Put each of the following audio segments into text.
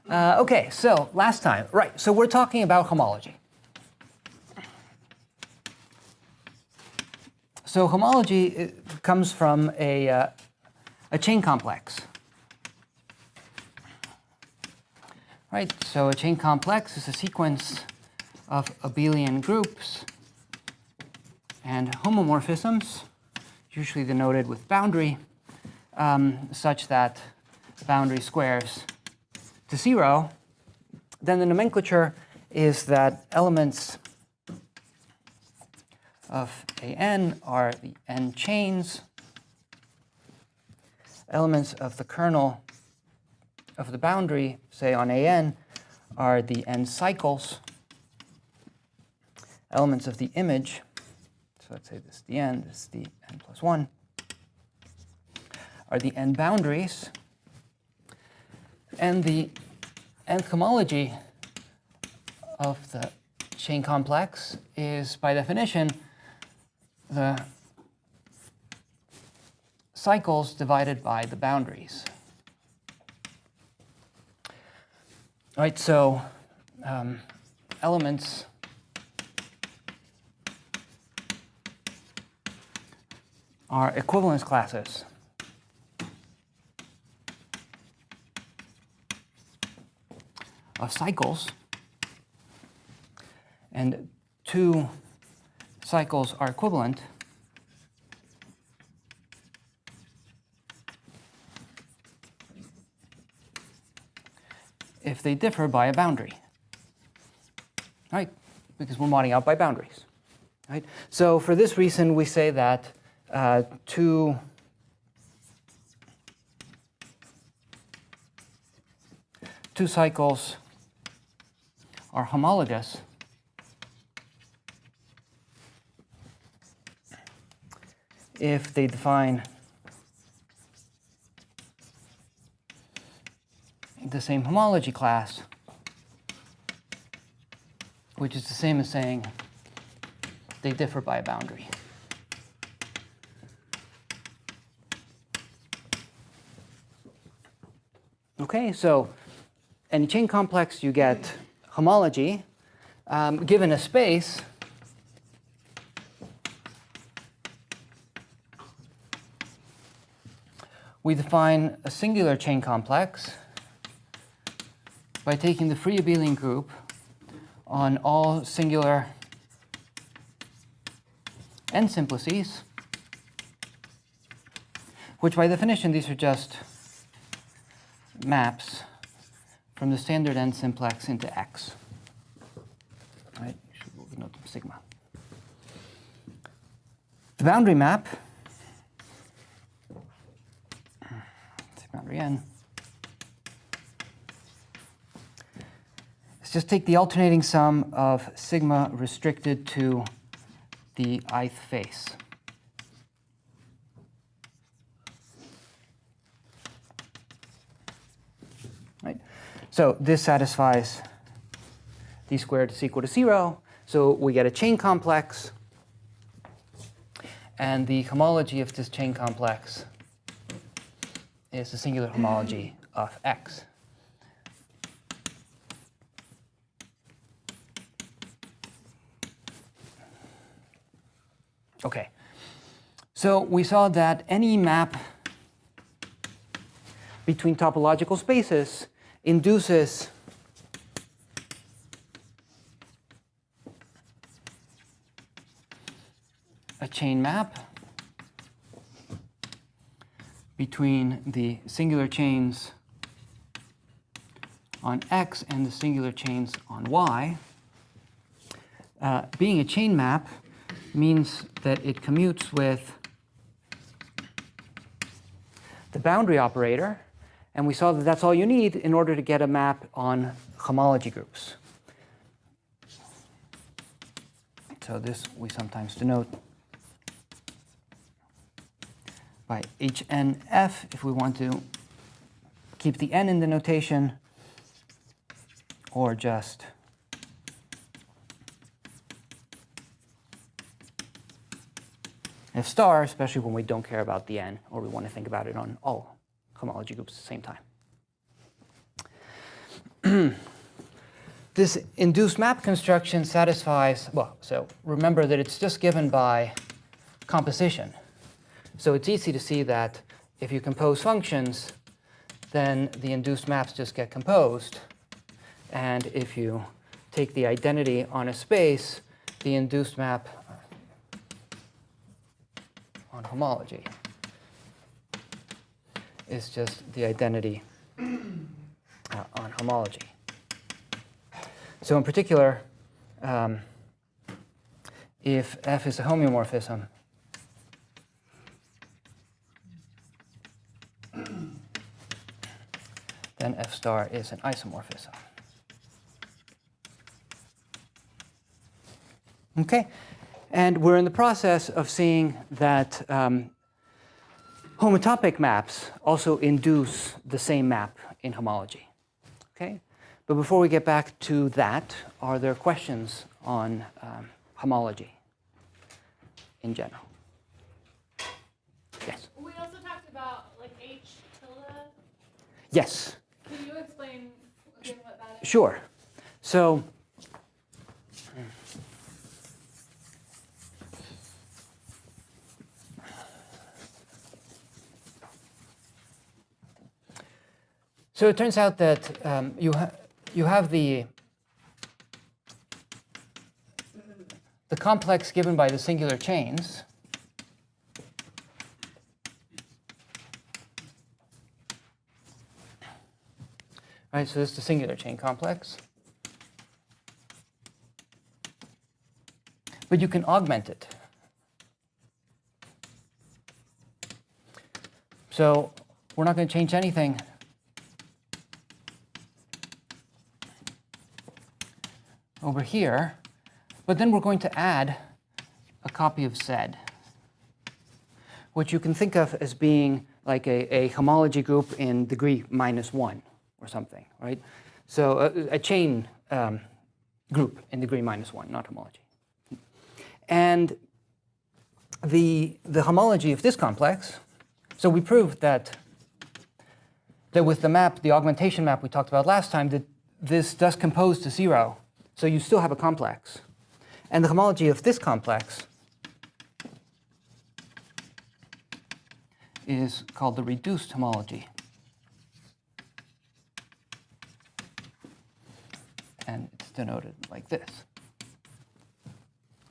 OK, so last time, right, so we're talking about homology. So homology comes from a chain complex. Right, so a chain complex is a sequence of abelian groups and homomorphisms, usually denoted with boundary, such that the boundary squares to 0. Then the nomenclature is that elements of an are the n chains. Elements of the kernel of the boundary, say on an, are the n cycles. Elements of the image, so let's say this is the n, this is the n plus 1, are the n boundaries. And the nth homology of the chain complex is, by definition, the cycles divided by the boundaries. All right, so elements are equivalence classes. Of cycles, and 2 cycles are equivalent if they differ by a boundary, right? Because we're modding out by boundaries, right? So for this reason, we say that two cycles are homologous if they define the same homology class, which is the same as saying they differ by a boundary. Okay, so any chain complex, you get homology. Given a space, we define a singular chain complex by taking the free abelian group on all singular n simplices, which by definition, these are just maps from the standard n simplex into X. Right? You should note sigma. The boundary map, boundary n, is just take the alternating sum of sigma restricted to the ith face. Right? So this satisfies d squared is equal to 0. So we get a chain complex. And the homology of this chain complex is the singular homology of X. OK. So we saw that any map between topological spaces induces a chain map between the singular chains on X and the singular chains on Y. Being a chain map means that it commutes with the boundary operator. And we saw that that's all you need in order to get a map on homology groups. So this we sometimes denote by HNF if we want to keep the n in the notation, or just F star, especially when we don't care about the n, or we want to think about it on all homology groups at the same time. this induced map construction satisfies, well, so remember that it's just given by composition. So it's easy to see that if you compose functions, then the induced maps just get composed. And if you take the identity on a space, the induced map on homology is just the identity on homology. So in particular, if F is a homeomorphism, then F star is an isomorphism. Okay, and we're in the process of seeing that homotopic maps also induce the same map in homology. Okay, but before we get back to that, are there questions on homology in general? Yes. We also talked about like H tilde. Yes. Can you explain again what that is? Sure. So it turns out that you have the complex given by the singular chains. Right, so this is the singular chain complex. But you can augment it. So we're not going to change anything. Over here, but then we're going to add a copy of Z, which you can think of as being like a homology group in degree -1 or something, right? So a chain group in degree -1, not homology. And the homology of this complex, so we proved that with the map, the augmentation map we talked about last time, that this does compose to 0. So you still have a complex. And the homology of this complex is called the reduced homology. And it's denoted like this.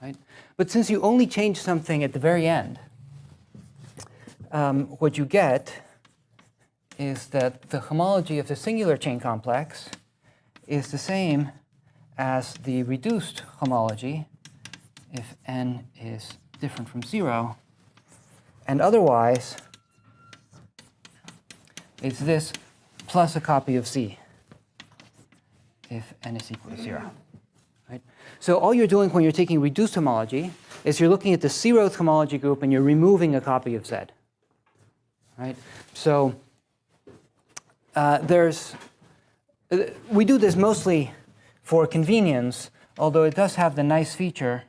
Right? But since you only change something at the very end, what you get is that the homology of the singular chain complex is the same as the reduced homology if n is different from 0, and otherwise it's this plus a copy of C if n is equal to 0. Right? So all you're doing when you're taking reduced homology is you're looking at the 0th homology group and you're removing a copy of Z. Right? So we do this mostly for convenience, although it does have the nice feature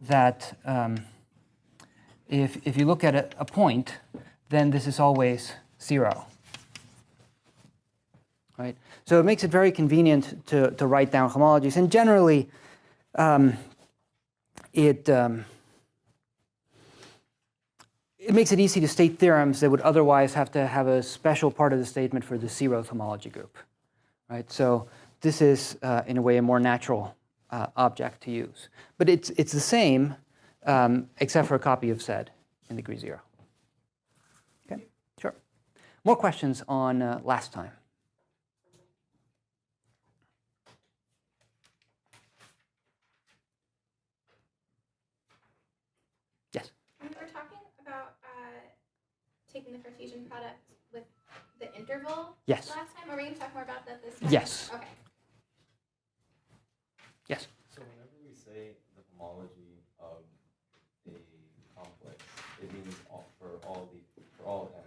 that if you look at a point, then this is always 0. Right? So it makes it very convenient to write down homologies. And generally, it makes it easy to state theorems that would otherwise have to have a special part of the statement for the 0th homology group. Right? So this is, in a way, a more natural object to use. But it's the same, except for a copy of Z in degree 0. Okay, sure. More questions on last time? Yes? We were talking about taking the Cartesian product with the interval Yes. last time. Are we going to talk more about that this time? Yes. Okay. Yes? So whenever we say the homology of a complex, it means for all n.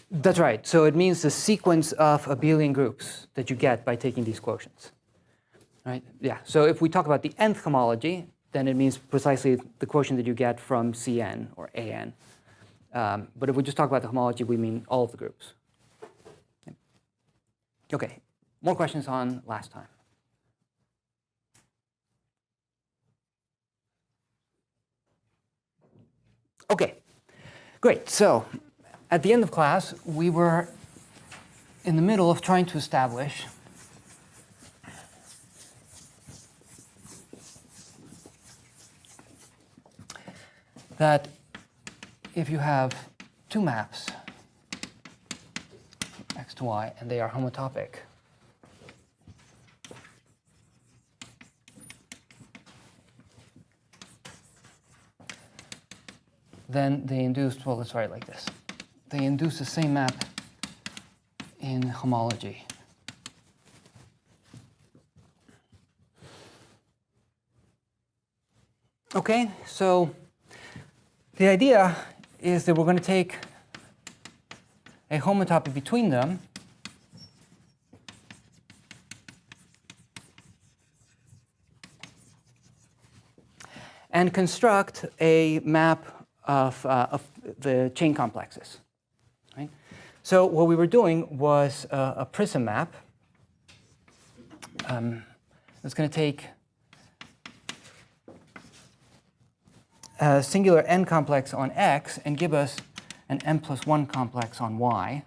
That's right. So it means the sequence of abelian groups that you get by taking these quotients. Right? Yeah. So if we talk about the nth homology, then it means precisely the quotient that you get from Cn or An. But if we just talk about the homology, we mean all of the groups. Okay. more questions on last time? Okay, great. So at the end of class, we were in the middle of trying to establish that if you have two maps, x to y, and they are homotopic, then they induce, well, let's write it like this. They induce the same map in homology. Okay, so the idea is that we're going to take a homotopy between them and construct a map of the chain complexes. Right? So what we were doing was a prism map. It's going to take a singular n complex on x and give us an n plus 1 complex on y.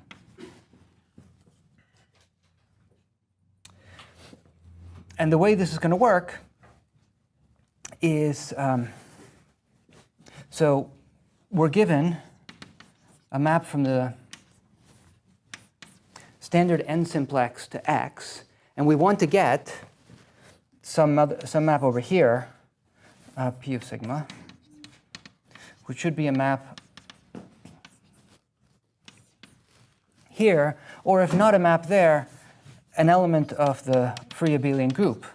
And the way this is going to work is, so we're given a map from the standard n simplex to x, and we want to get some map over here, p of sigma, which should be a map here, or if not a map there, an element of the free abelian group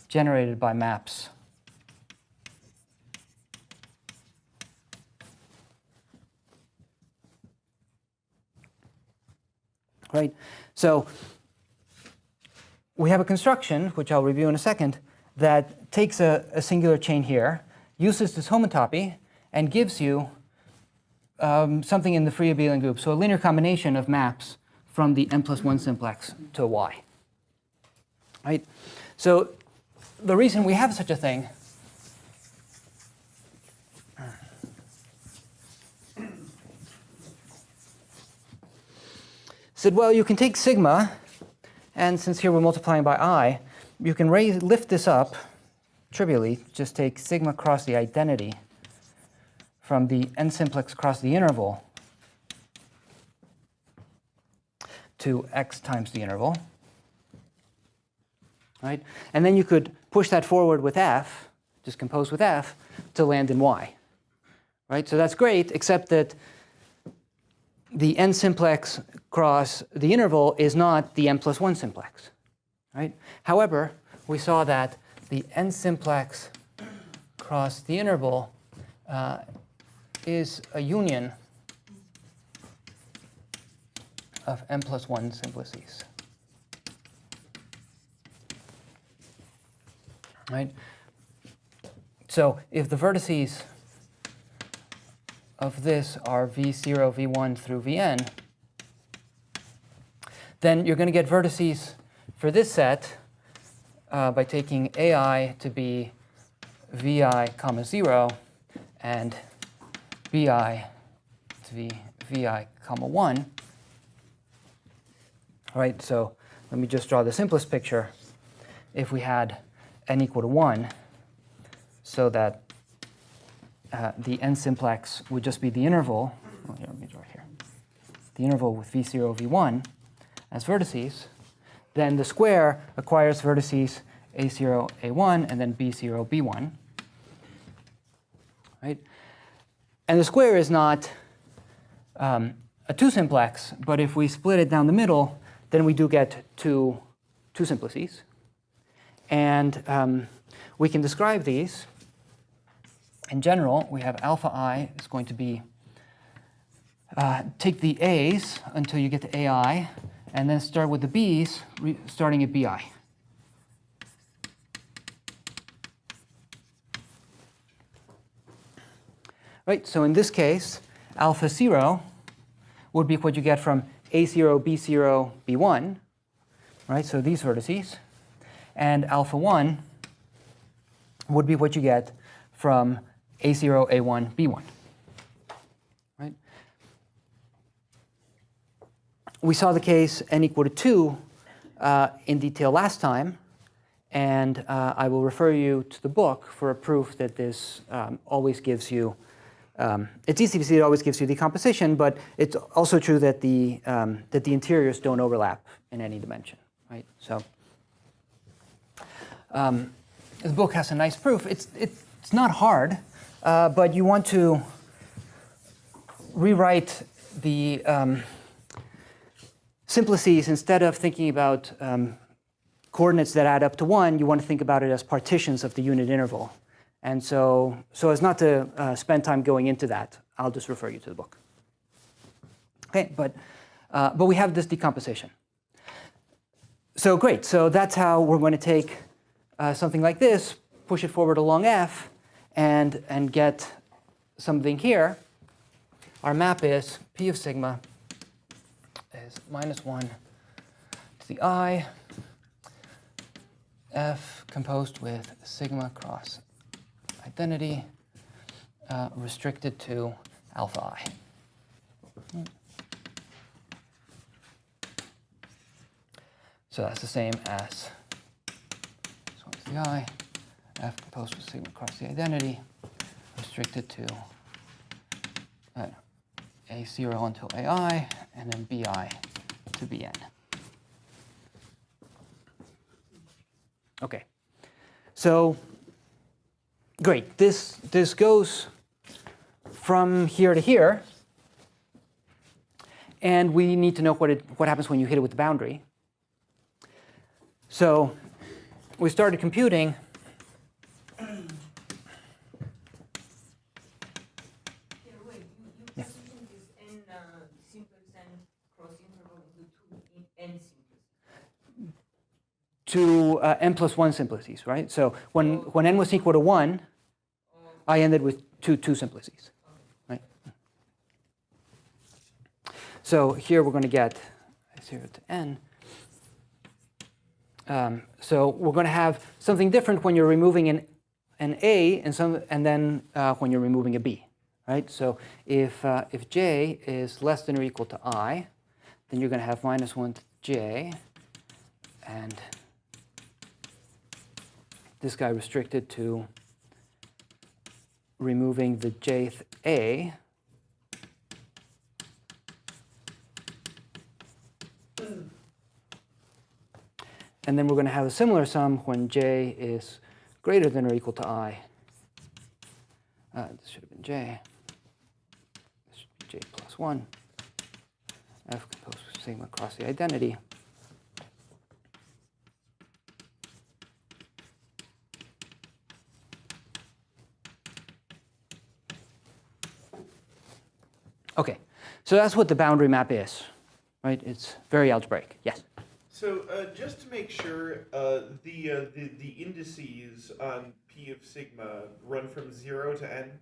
generated by maps. Right? So we have a construction, which I'll review in a second, that takes a singular chain here, uses this homotopy, and gives you something in the free abelian group. So a linear combination of maps from the n plus 1 simplex to y. Right? So the reason we have such a thing said, well, you can take sigma, and since here we're multiplying by I, you can lift this up trivially, just take sigma cross the identity from the n simplex cross the interval to x times the interval. Right? And then you could push that forward with f, just compose with f, to land in y. Right? So that's great, except that the n simplex cross the interval is not the n plus 1 simplex. Right? However, we saw that the n simplex cross the interval is a union of n plus 1 simplices. Right? So if the vertices of this are v0, v1 through vn, then you're going to get vertices for this set by taking ai to be vi comma 0 and bi to be vi comma 1. All right, so let me just draw the simplest picture. If we had n equal to 1, so that the n simplex would just be the interval. Oh, here, let me draw here. The interval with v0, v1 as vertices, then the square acquires vertices a0, a1, and then b0, b1. Right? And the square is not a 2 simplex, but if we split it down the middle, then we do get two simplices. And we can describe these. In general, we have alpha I is going to be, take the a's until you get to ai, and then start with the b's, starting at bi. Right, so in this case, alpha 0 would be what you get from a0, b0, b1. right? So these vertices. And alpha 1 would be what you get from A0, A1, B1. Right? We saw the case n equal to 2 in detail last time. And I will refer you to the book for a proof that this always gives you, it's easy to see it always gives you decomposition, but it's also true that the interiors don't overlap in any dimension, right? So the book has a nice proof. It's not hard, but you want to rewrite the simplices instead of thinking about coordinates that add up to 1, you want to think about it as partitions of the unit interval. And so as not to spend time going into that, I'll just refer you to the book. Okay, but we have this decomposition. So great, so that's how we're going to take something like this, push it forward along F, and get something here. Our map is P of sigma is -1 to the I, F composed with sigma cross identity restricted to alpha I. So that's the same as this one to the I, F composed with sigma cross the identity restricted to A0 until AI, and then BI to BN. Okay, so great. This goes from here to here, and we need to know what happens when you hit it with the boundary. So we started computing. You position this n simplex n cross interval into two n simplexes. To n plus 1 simplices, right? So when n was equal to 1, I ended with two simplices, right? So here we're going to get 0 to n. So we're going to have something different when you're removing an A and then when you're removing a B, right? So if j is less than or equal to I, then you're going to have -1 to j, and this guy restricted to removing the jth A. And then we're going to have a similar sum when j is greater than or equal to I. This should have been j. This should be j plus 1. F composed with sigma across the identity. Okay, so that's what the boundary map is, right? It's very algebraic. Yes? So just to make sure, the indices on P of sigma run from 0 to n?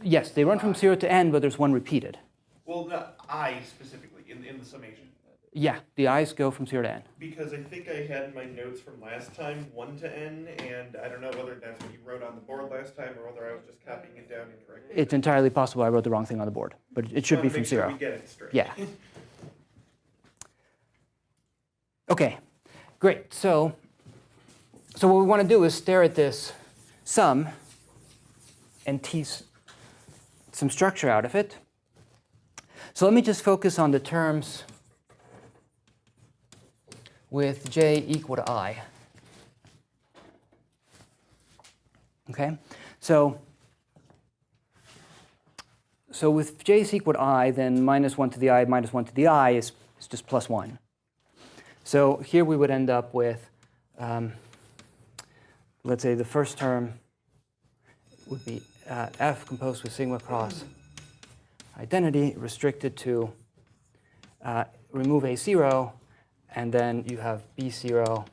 Yes, they run from 0 to n, but there's one repeated. Well, not I specifically, in the summation. Yeah, the i's go from 0 to n. Because I think I had in my notes from last time 1 to n, and I don't know whether that's what you wrote on the board last time or whether I was just copying it down incorrectly. It's entirely possible I wrote the wrong thing on the board, but it should be from 0. We get it straight. Yeah. Okay, great. So what we want to do is stare at this sum and tease some structure out of it. So let me just focus on the terms with j equal to I. Okay, so with j is equal to I, then -1 to the I minus 1 to the I is just plus 1. So here we would end up with, let's say the first term would be f composed with sigma cross identity restricted to remove A0, and then you have B0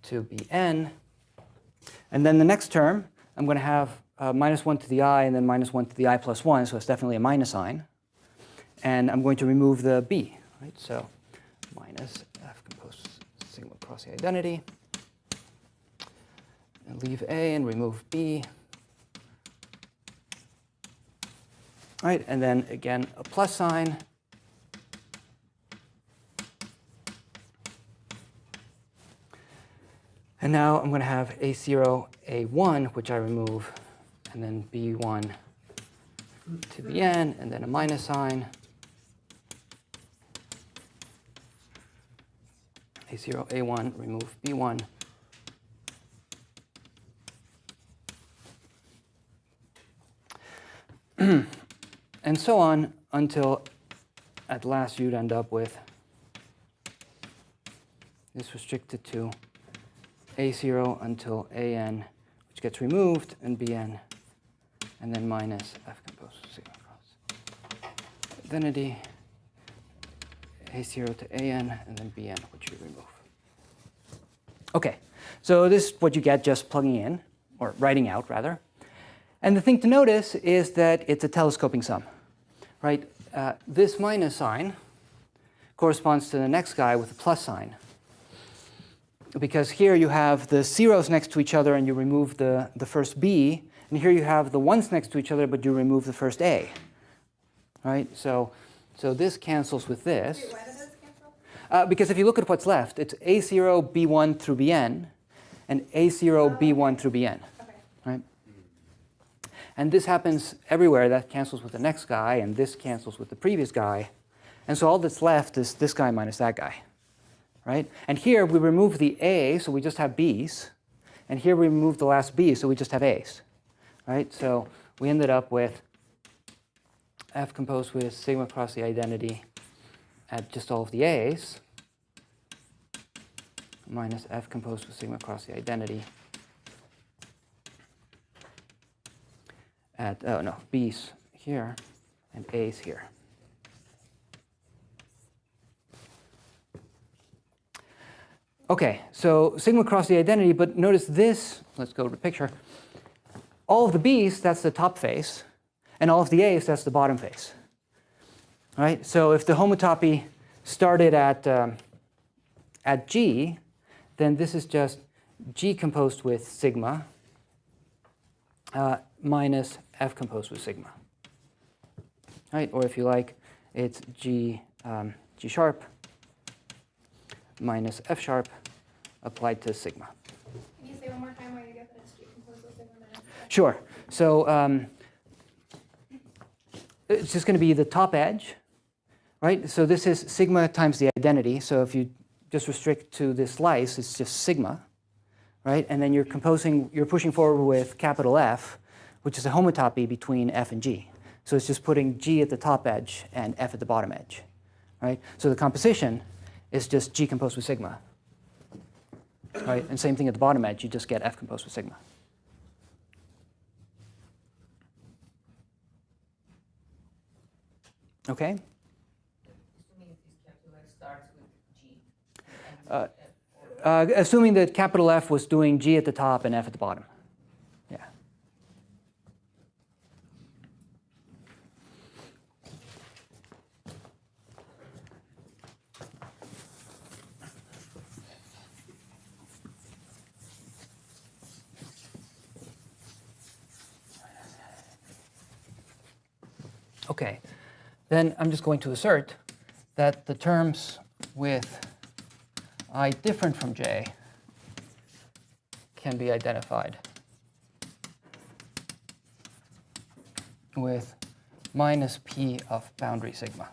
to Bn. And then the next term, I'm going to have -1 to the I and then -1 to the I plus 1, so it's definitely a minus sign. and I'm going to remove the B, right? So minus F compose sigma across the identity. And leave A and remove B. All right, and then again, a plus sign. And now I'm going to have A0, A1, which I remove, and then B1 to Bn, and then a minus sign. A0, A1, remove B1. And so on until at last you'd end up with this restricted to A0 until AN, which gets removed, and Bn, and then minus F compose sigma across identity, A0 to AN, and then Bn, which you remove. OK, so this is what you get just plugging in, or writing out, rather. And the thing to notice is that it's a telescoping sum, right? This minus sign corresponds to the next guy with a plus sign. Because here you have the zeros next to each other and you remove the first B. And here you have the ones next to each other, but you remove the first A. Right? So this cancels with this. Wait, why do those cancel? Because if you look at what's left, it's A0, B1 through Bn, and A0, B1 through Bn. Okay. Right? And this happens everywhere. That cancels with the next guy, and this cancels with the previous guy. And so all that's left is this guy minus that guy. Right? And here we remove the A, so we just have B's. And here we remove the last B, so we just have A's. Right? So we ended up with F composed with sigma across the identity at just all of the A's, minus F composed with sigma across the identity at, oh no, B's here and A's here. OK, so sigma across the identity, but notice this, let's go to the picture. All of the B's, that's the top face, and all of the A's, that's the bottom face. Right? So if the homotopy started at G, then this is just G composed with sigma minus F composed with sigma. Right? Or if you like, it's G sharp minus F sharp applied to sigma. Can you say one more time where you get that it's G composed with sigma minus F? Sure. So it's just going to be the top edge, right? So this is sigma times the identity. So if you just restrict to this slice, it's just sigma, right? And then you're pushing forward with capital F, which is a homotopy between F and G. So it's just putting G at the top edge and F at the bottom edge, right? So the composition is just G composed with sigma, right? And same thing at the bottom edge, you just get F composed with sigma. OK? Assuming this capital F starts with G. And F, or Assuming that capital F was doing G at the top and F at the bottom. Yeah. OK. Then I'm just going to assert that the terms with I different from J can be identified with minus P of boundary sigma.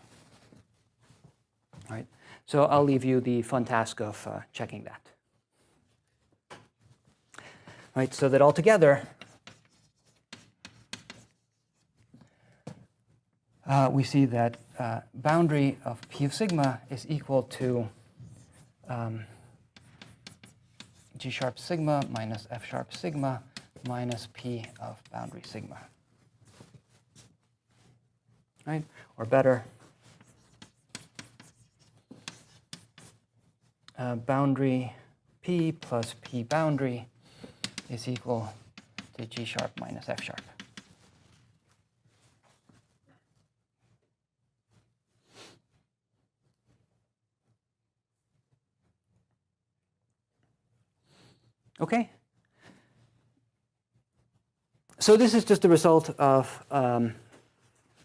Right? So I'll leave you the fun task of checking that. Right? So that altogether, we see that boundary of P of sigma is equal to G sharp sigma minus F sharp sigma minus P of boundary sigma. Right? Or better, boundary P plus P boundary is equal to G sharp minus F sharp. Okay? So this is just a result of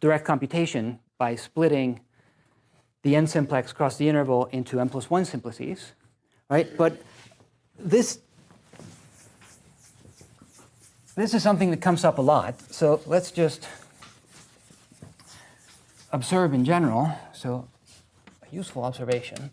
direct computation by splitting the n simplex across the interval into n+1 simplices, right? But this is something that comes up a lot. So let's just observe in general. So a useful observation.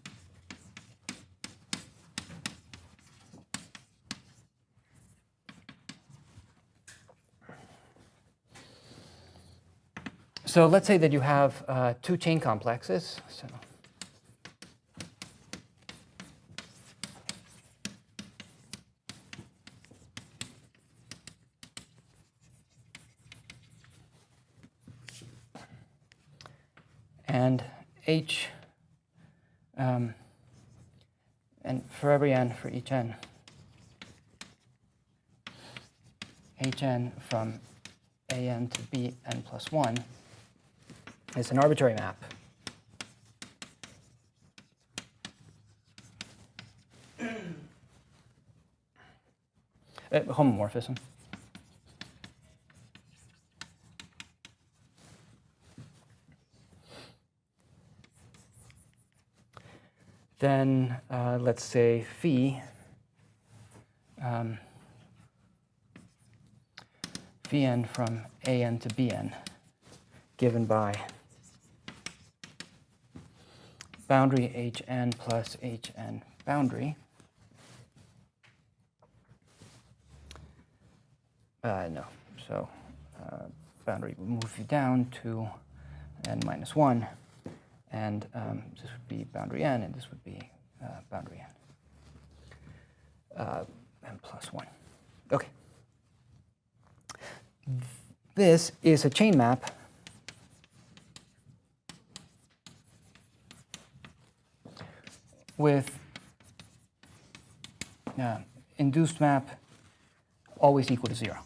So let's say that you have two chain complexes. So and H, and for every n for each n, Hn from an to bn+1 is an arbitrary map. Homomorphism. Then let's say phi n from an to bn given by boundary hn plus hn boundary. No, so boundary will move you down to n-1, and this would be boundary n, and this would be boundary n, n+1. Okay. This is a chain map with induced map always equal to 0.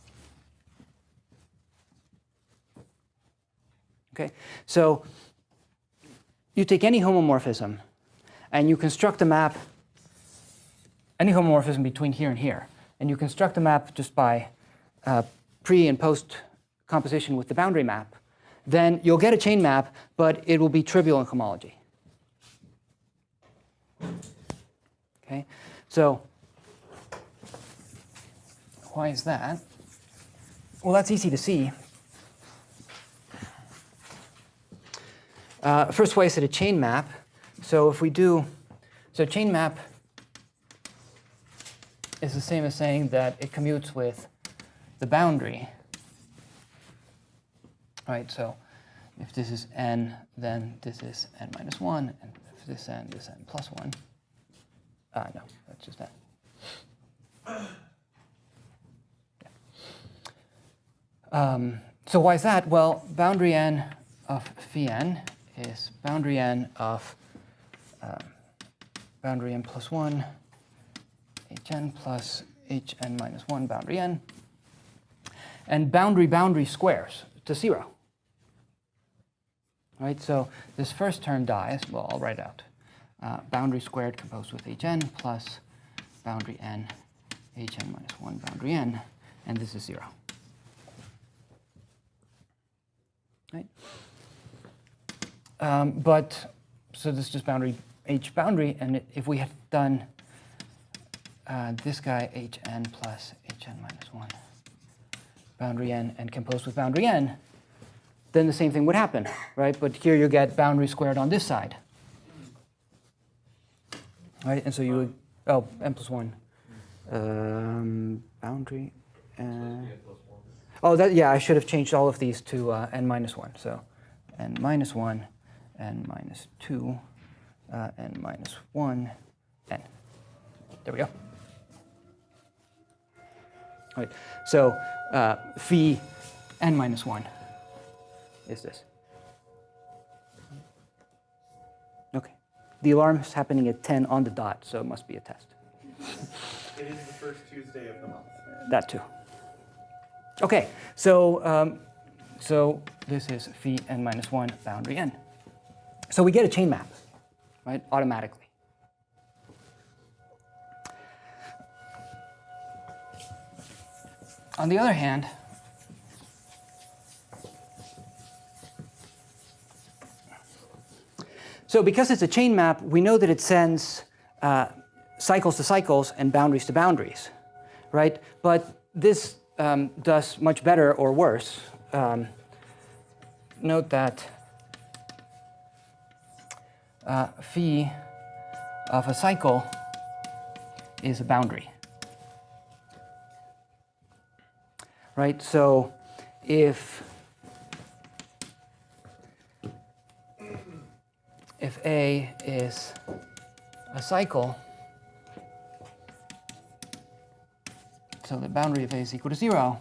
Okay, so you take any homomorphism and you construct a map, any homomorphism between here and here, and you construct a map just by pre and post composition with the boundary map, then you'll get a chain map, but it will be trivial in homology. Okay, so why is that? Well, that's easy to see. First way is that a chain map. So if we do, so chain map is the same as saying that it commutes with the boundary. Right, so if this is n, then this is n-1, and if this n, this n+1. No, that's just n. Yeah. So why is that? Well, boundary n of phi n is boundary n of boundary n+1, hn plus hn-1 boundary n, and boundary squares to 0. Right, so this first term dies. Well, I'll write out boundary squared composed with hn plus boundary n, hn-1 boundary n, and this is 0. Right. But so this is just boundary h boundary, and if we had done this guy hn plus hn-1 boundary n and composed with boundary n, then the same thing would happen, right? But here you get boundary squared on this side, right? And so you would, oh, n+1 boundary. Oh, that, yeah, I should have changed all of these to n-1. So n-1, n-2, n-1, n. There we go. All right. So phi n-1 is this. Okay. The alarm is happening at 10 on the dot, so it must be a test. It is the first Tuesday of the month. That too. Okay, so so this is phi n-1 boundary n. So we get a chain map, right, automatically. On the other hand, so because it's a chain map, we know that it sends cycles to cycles and boundaries to boundaries, right? But this does much better or worse. Note that phi of a cycle is a boundary, right? So if A is a cycle, so the boundary of A is equal to 0,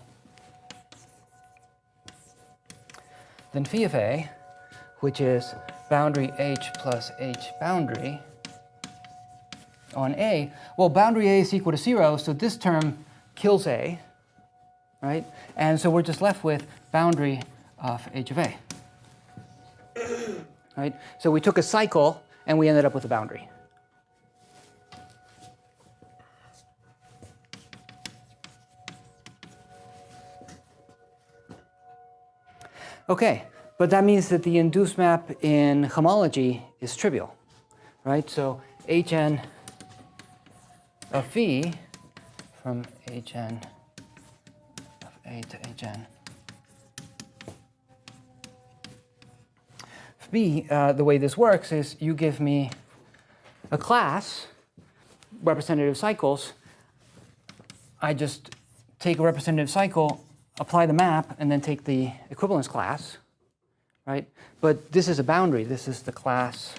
then phi of A, which is boundary H plus H boundary on A, well, boundary A is equal to 0, so this term kills A, right? And so we're just left with boundary of H of A. Right? So we took a cycle and we ended up with a boundary. Okay, but that means that the induced map in homology is trivial, right? So Hn of phi from Hn of A to Hn. B, the way this works is you give me a class, representative cycles. I just take a representative cycle, apply the map, and then take the equivalence class, right? But this is a boundary. This is the class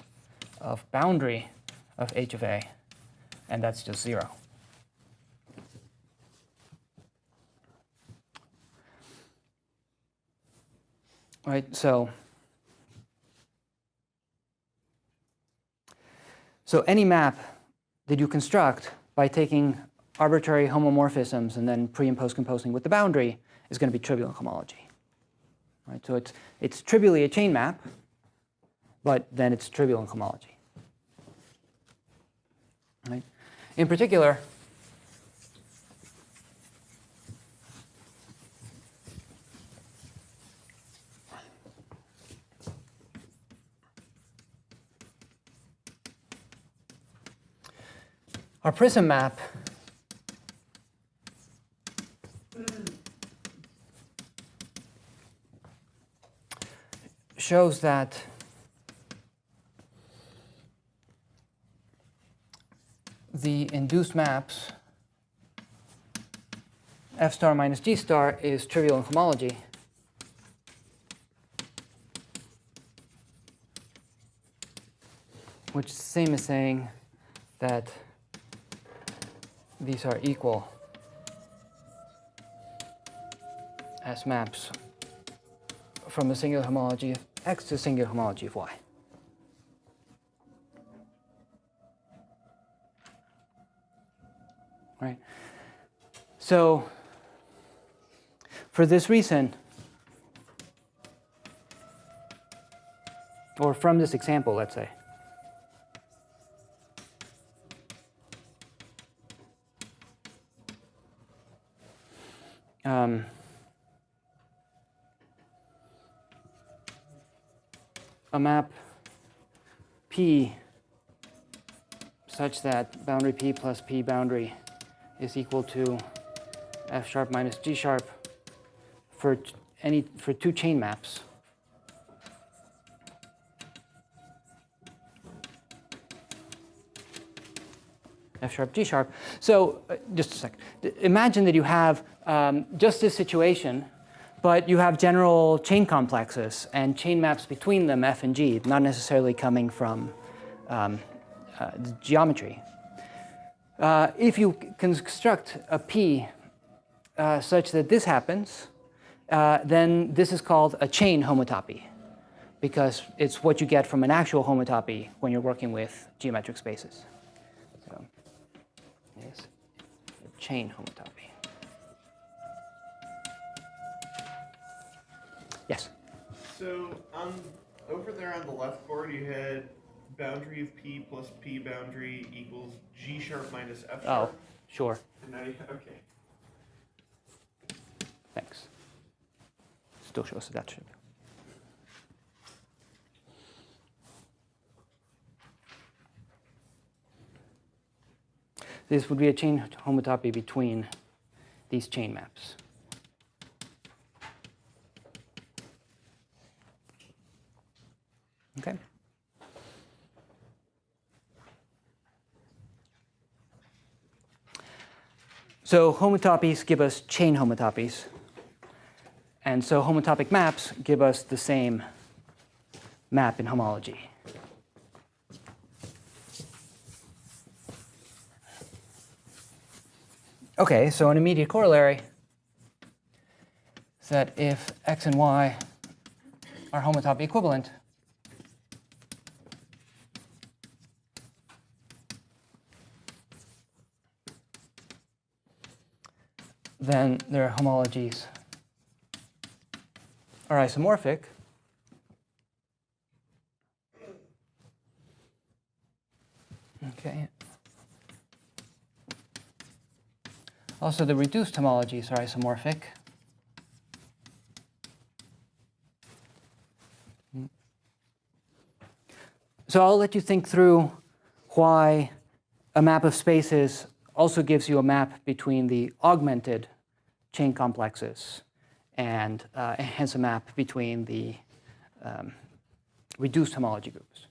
of boundary of H of A, and that's just 0. Right, so any map that you construct by taking arbitrary homomorphisms and then pre- and post-composing with the boundary is going to be trivial in homology. Right? So it's trivially a chain map, but then it's trivial in homology. Right? In particular, our prism map shows that the induced maps F star minus G star is trivial in homology. Which is the same as saying that these are equal as maps from the singular homology of X to the singular homology of Y. Right? So for this reason, or from this example, let's say, a map P such that boundary P plus P boundary is equal to F sharp minus G sharp for two chain maps. F sharp, G sharp. So just a second. Imagine that you have just this situation, but you have general chain complexes and chain maps between them, F and G, not necessarily coming from geometry. If you construct a P such that this happens, then this is called a chain homotopy, because it's what you get from an actual homotopy when you're working with geometric spaces. So, yes, a chain homotopy. Yes? So over there on the left board, you had boundary of P plus P boundary equals G sharp minus F sharp. Oh, sure. And now you, okay. Thanks. Still shows that that's trivial. This would be a chain homotopy between these chain maps. Okay. So homotopies give us chain homotopies. And so homotopic maps give us the same map in homology. Okay, so an immediate corollary is that if x and y are homotopy equivalent, then their homologies are isomorphic. Okay. Also, the reduced homologies are isomorphic. So I'll let you think through why a map of spaces also gives you a map between the augmented chain complexes and hence a map between the reduced homology groups.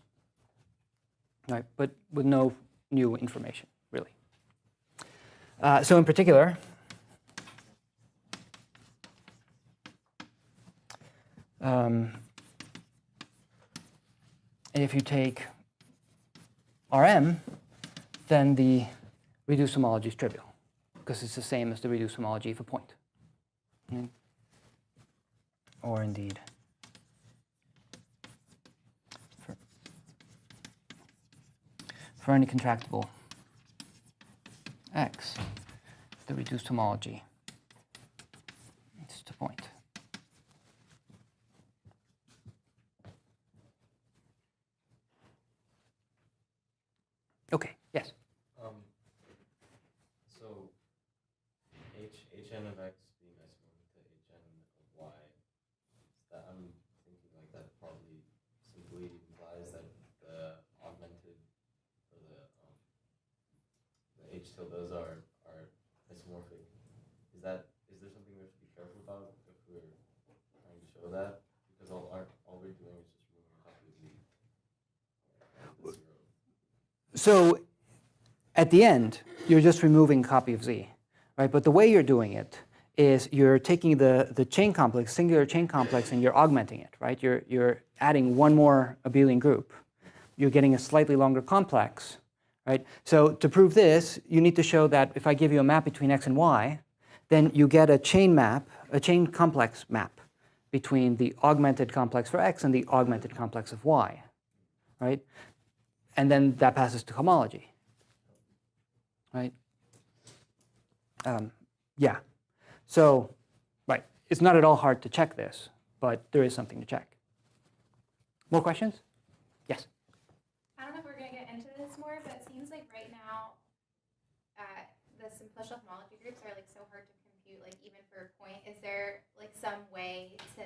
Right, but with no new information, really. So in particular, if you take Rm, then the reduced homology is trivial, because it's the same as the reduced homology of a point. Mm. Or indeed, for any contractible x, the reduced homology is the point. Okay, yes? So hn of x being isomorphic to hn of y, that I'm thinking like that probably simply implies that the augmented or the h tildes are isomorphic. Is there something we have to be careful about if we're trying to show that? Because all we're doing is just moving a copy of z. So at the end, you're just removing a copy of z, right? But the way you're doing it is you're taking the chain complex, singular chain complex, and you're augmenting it, right? You're adding one more abelian group. You're getting a slightly longer complex, right? So to prove this, you need to show that if I give you a map between x and y, then you get a chain map, a chain complex map between the augmented complex for x and the augmented complex of y, right? And then that passes to homology, right? Yeah. So, right, it's not at all hard to check this, but there is something to check. More questions? Yes? I don't know if we're going to get into this more, but it seems like right now the simplicial homology groups are like so hard to compute, like even for a point. Is there like some way to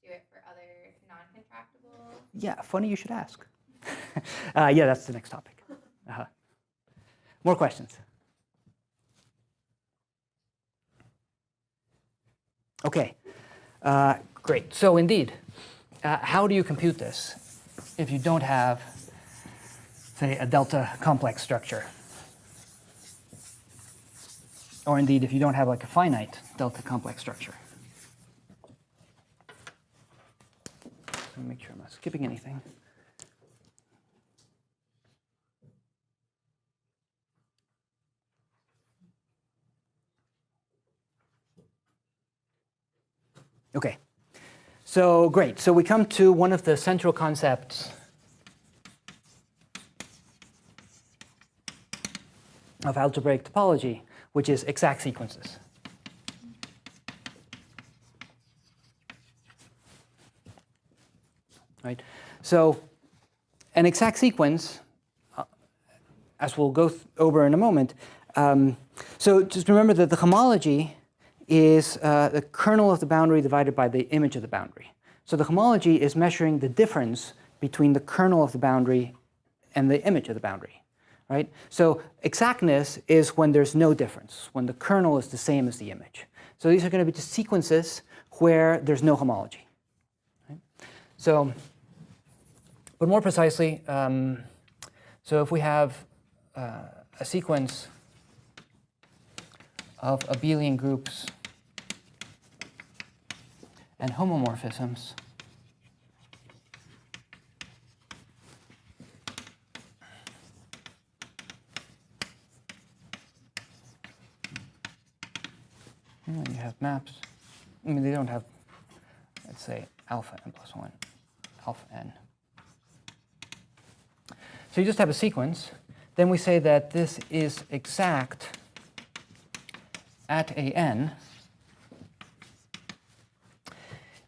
do it for other non-contractible? Yeah, funny you should ask. Yeah, that's the next topic. More questions? Okay, great. So indeed, how do you compute this if you don't have, say, a delta complex structure? Or indeed, if you don't have like a finite delta complex structure? Let me make sure I'm not skipping anything. Okay, so great. So we come to one of the central concepts of algebraic topology, which is exact sequences. Right. So an exact sequence, as we'll go over in a moment. So just remember that the homology is the kernel of the boundary divided by the image of the boundary. So the homology is measuring the difference between the kernel of the boundary and the image of the boundary, right? So exactness is when there's no difference, when the kernel is the same as the image. So these are going to be just sequences where there's no homology. Right? So, but more precisely, so if we have a sequence of abelian groups and homomorphisms, and you have maps. I mean, they don't have, let's say, alpha n plus 1, alpha n. So you just have a sequence. Then we say that this is exact at a n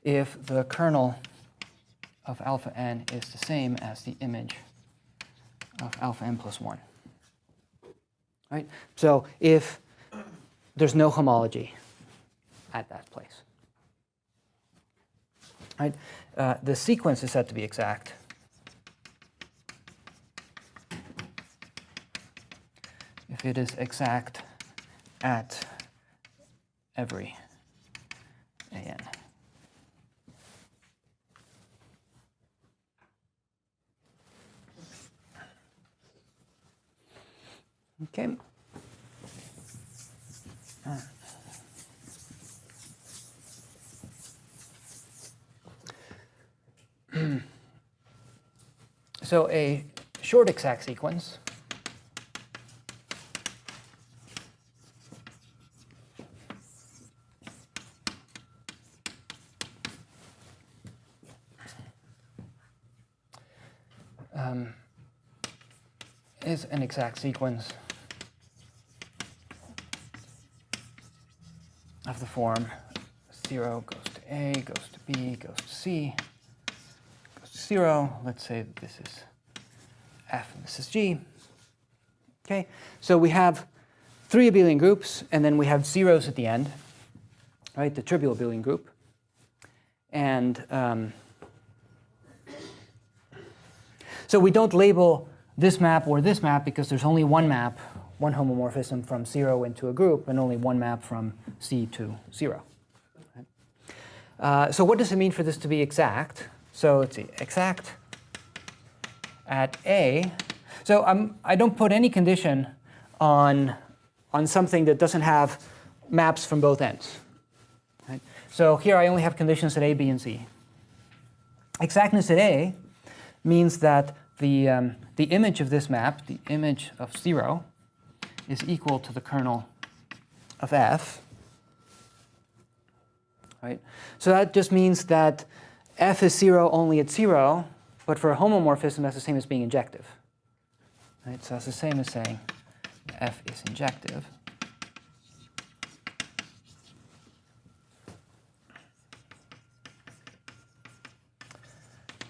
if the kernel of alpha n is the same as the image of alpha n plus 1. Right? So if there's no homology at that place. Right? The sequence is said to be exact if it is exact at every an. Okay. So a short exact sequence is an exact sequence of the form 0 goes to A, goes to B, goes to C, goes to 0. Let's say that this is F and this is G. Okay, so we have 3 abelian groups, and then we have zeros at the end, right? The trivial abelian group. And so we don't label this map or this map because there's only one map, one homomorphism from 0 into a group, and only one map from C to 0. So what does it mean for this to be exact? So let's see, exact at A. So I don't put any condition on something that doesn't have maps from both ends. Right? So here I only have conditions at A, B, and C. Exactness at A means that the image of this map, the image of 0, is equal to the kernel of F. Right? So that just means that F is 0 only at 0, but for a homomorphism, that's the same as being injective. Right? So that's the same as saying F is injective.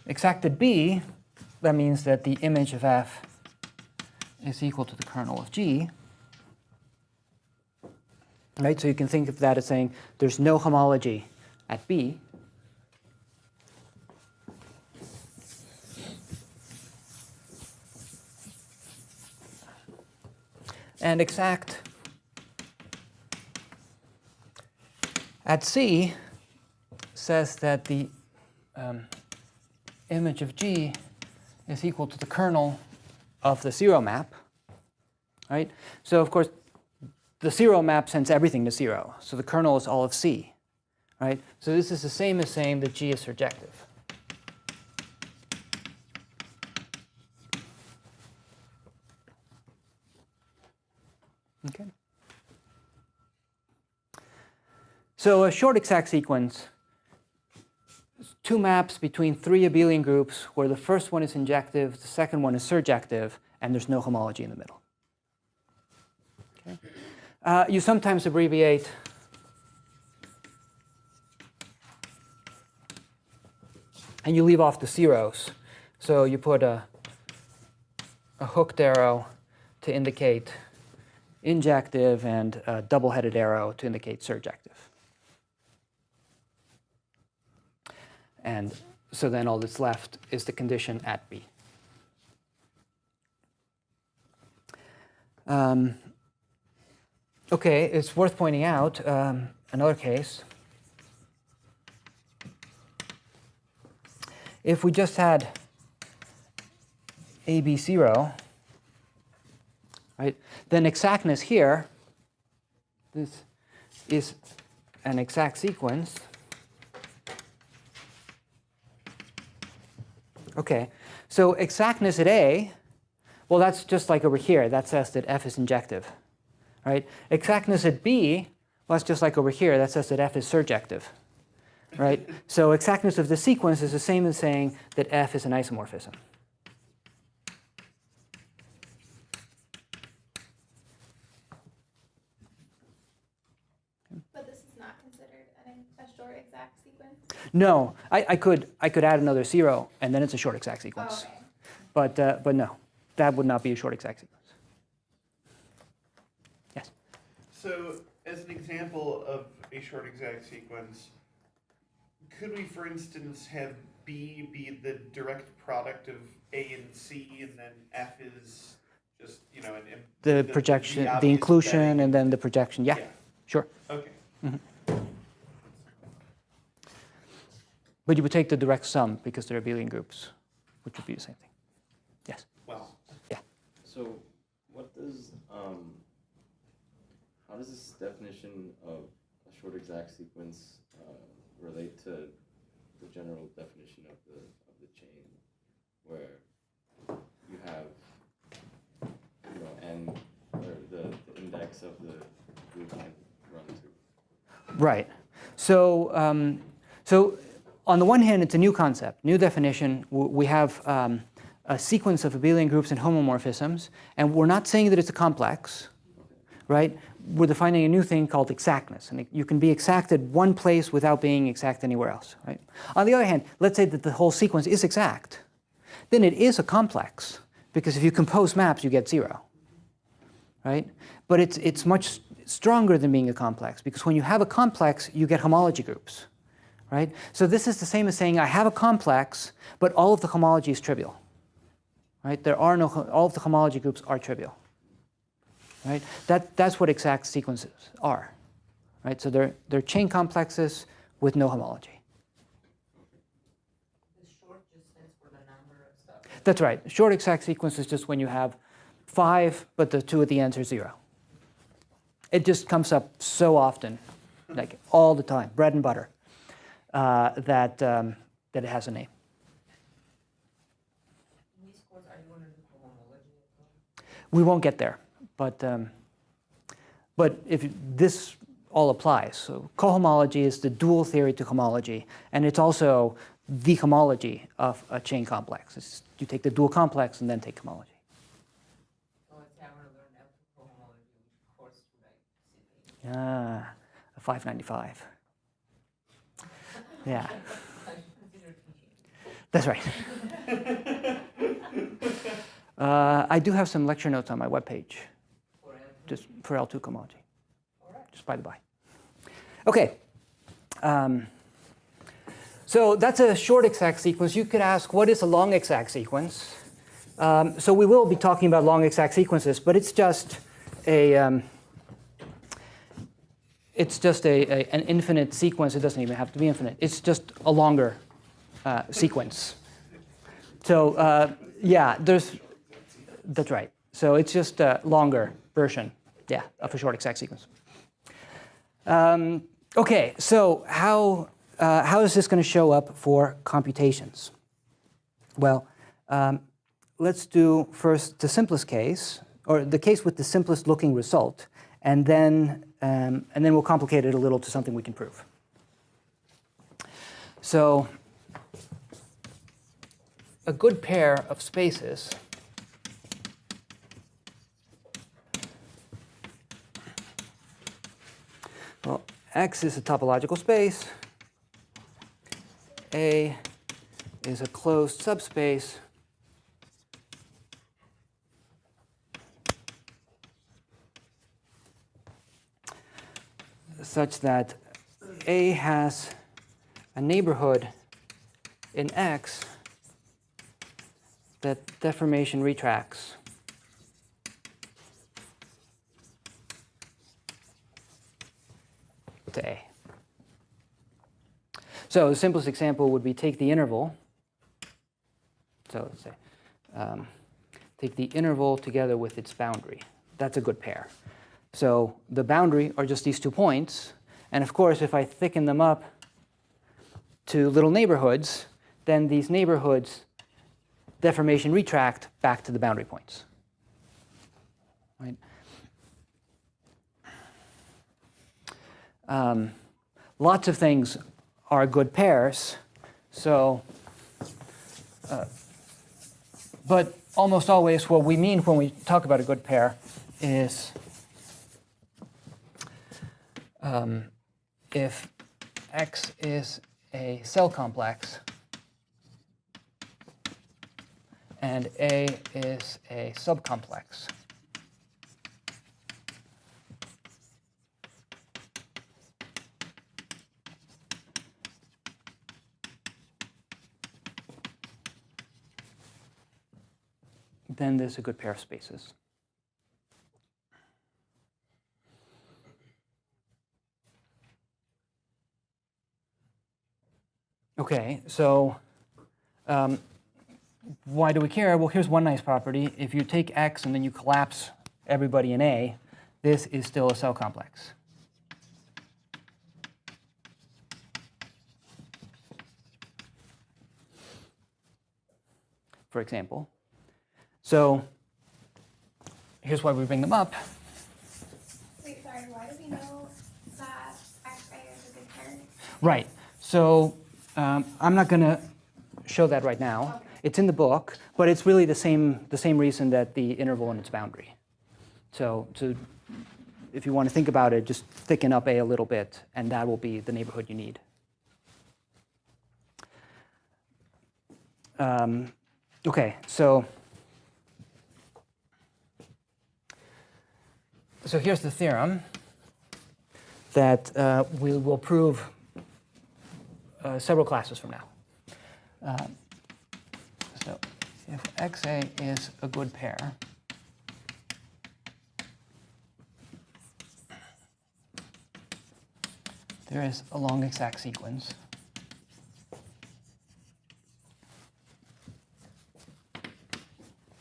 Exact at B, that means that the image of F is equal to the kernel of G. Right? So you can think of that as saying there's no homology at B. And exact at C says that the image of G is equal to the kernel of the 0 map. Right? So of course, the 0 map sends everything to 0. So the kernel is all of C. Right? So this is the same as saying that G is surjective. Okay. So a short exact sequence is 2 maps between 3 abelian groups where the first one is injective, the second one is surjective, and there's no homology in the middle. Okay. You sometimes abbreviate and you leave off the zeros. So you put a hooked arrow to indicate injective, and a double-headed arrow to indicate surjective. And so then all that's left is the condition at B. Okay, it's worth pointing out another case. If we just had AB0, right, then exactness here, this is an exact sequence. Okay, so exactness at A, well, that's just like over here. That says that F is injective, right? Exactness at B, well, that's just like over here. That says that F is surjective, right? So exactness of the sequence is the same as saying that F is an isomorphism. But this is not considered a short exact sequence? No, I could add another 0, and then it's a short exact sequence. Oh, okay. But no, that would not be a short exact sequence. Yes? So, as an example of a short exact sequence, could we, for instance, have B be the direct product of A and C, and then F is just, you know, The projection, the obvious inclusion, embedding? and then the projection. Yeah, sure. Okay. But you would take the direct sum because they're abelian groups, which would be the same thing. Yes? Well, Yeah. So what does, how does this definition of a short exact sequence relate to the general definition of the chain, where you have, you know, n, or the index of the group can run to? Right. So, so on the one hand, it's a new concept, new definition. We have a sequence of abelian groups and homomorphisms, and we're not saying that it's a complex, right? We're defining a new thing called exactness, and you can be exact at one place without being exact anywhere else, right? On the other hand, let's say that the whole sequence is exact. Then it is a complex, because if you compose maps, you get 0, right? But it's much stronger than being a complex, because when you have a complex, you get homology groups, right? So this is the same as saying I have a complex, but all of the homology is trivial, right? There are no, all of the homology groups are trivial, right? That's what exact sequences are, right? So they're chain complexes with no homology. The short just stands for the number of stuff. That's right. Short exact sequence is just when you have 5, but the 2 at the end are 0. It just comes up so often, like all the time, bread and butter, that it has a name. In these course, are you going to do homology as well? We won't get there, but if this all applies. So cohomology is the dual theory to homology, and it's also the homology of a chain complex. You take the dual complex and then take homology. So let's say I want to learn L13 homology, which course should I sit in? A 595. Yeah, I should consider teaching. that's right. I do have some lecture notes on my webpage, For L13. just for L2 homology, All right. just by the by. Okay. So that's a short exact sequence. You could ask, what is a long exact sequence? So we will be talking about long exact sequences, but it's just an infinite sequence. It doesn't even have to be infinite. It's just a longer sequence. So yeah, that's right. So it's just a longer version, yeah, of a short exact sequence. Okay, so how is this going to show up for computations? Well, let's do first the simplest case, or the case with the simplest looking result, and then we'll complicate it a little to something we can prove. So a good pair of spaces well, X is a topological space, A is a closed subspace, such that A has a neighborhood in X that deformation retracts to A. So the simplest example would be take the interval. So let's say take the interval together with its boundary. That's a good pair. So the boundary are just these 2 points. And of course, if I thicken them up to little neighborhoods, then these neighborhoods deformation retract back to the boundary points. Right? Lots of things are good pairs. So, but almost always what we mean when we talk about a good pair is if X is a cell complex and A is a subcomplex. Then there's a good pair of spaces. Okay, so why do we care? Well, here's one nice property. If you take X and then you collapse everybody in A, this is still a cell complex. For example. So here's why we bring them up. Wait, sorry, why do we know that XA is a good pair? Right. So I'm not going to show that right now. Okay. It's in the book, but it's really the same reason that the interval and its boundary. So if you want to think about it, just thicken up A a little bit, and that will be the neighborhood you need. Okay, so here's the theorem that we will prove several classes from now. So if XA is a good pair, there is a long exact sequence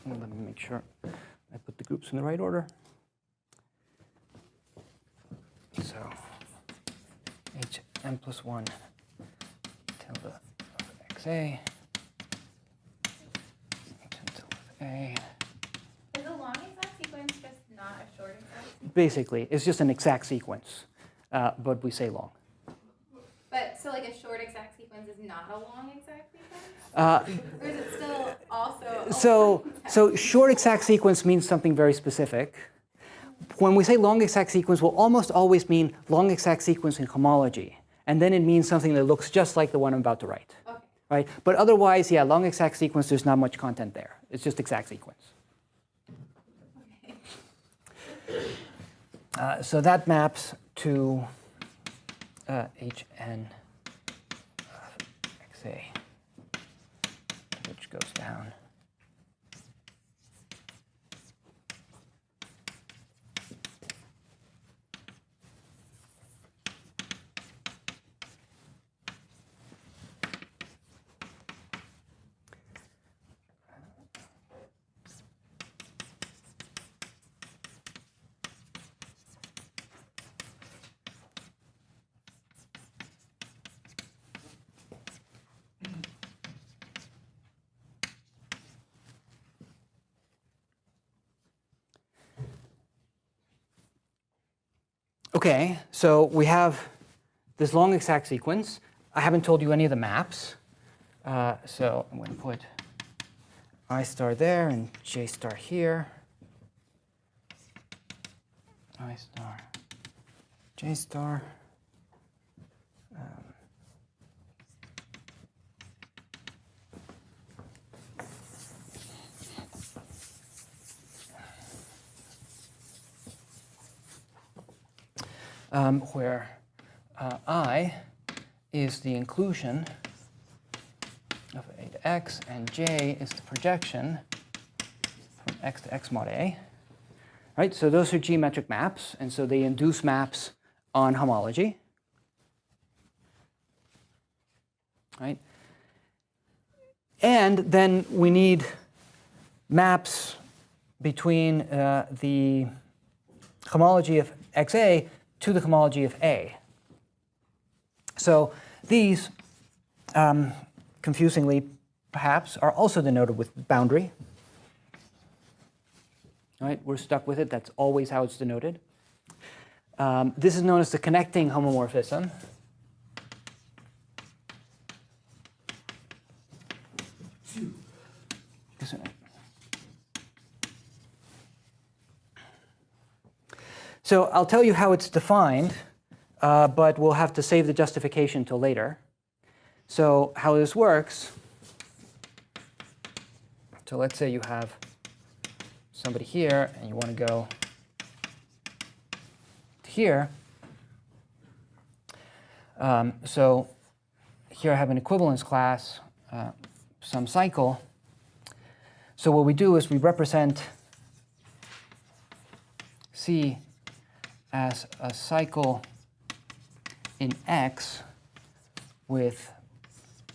let me make sure I put the groups in the right order. So Hn plus 1 tilde of XA tilde of A. Is a long exact sequence just not a short exact sequence? Basically, it's just an exact sequence, but we say long. But so like a short exact sequence is not a long exact sequence? Or is it still also a So short exact sequence means something very specific. When we say long exact sequence, we'll almost always mean long exact sequence in homology. And then it means something that looks just like the one I'm about to write. Okay. Right? But otherwise, yeah, long exact sequence, there's not much content there. It's just exact sequence. Okay. So that maps to Hn of XA, which goes down. Okay, so we have this long exact sequence. I haven't told you any of the maps. So I'm going to put I star there and J star here. I star, J star. where I is the inclusion of A to X, and J is the projection from X to X mod A. Right, so those are geometric maps, and so they induce maps on homology. Right? And then we need maps between the homology of XA to the homology of A. So these, confusingly perhaps, are also denoted with boundary. Right? We're stuck with it. That's always how it's denoted. This is known as the connecting homomorphism. So I'll tell you how it's defined, but we'll have to save the justification till later. So how this works, so let's say you have somebody here, and you want to go to here. So here I have an equivalence class, some cycle. So what we do is we represent C as a cycle in X with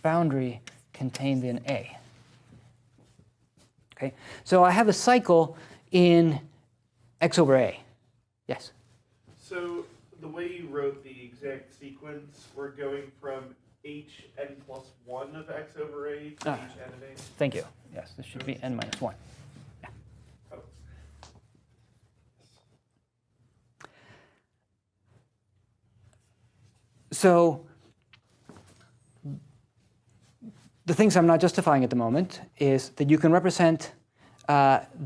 boundary contained in A. Okay, so I have a cycle in X over A. Yes? So the way you wrote the exact sequence, we're going from Hn plus 1 of X over A to Hn of A? Thank you. Yes, this should be n minus 1. Yeah. Oh. So the things I'm not justifying at the moment is that you can represent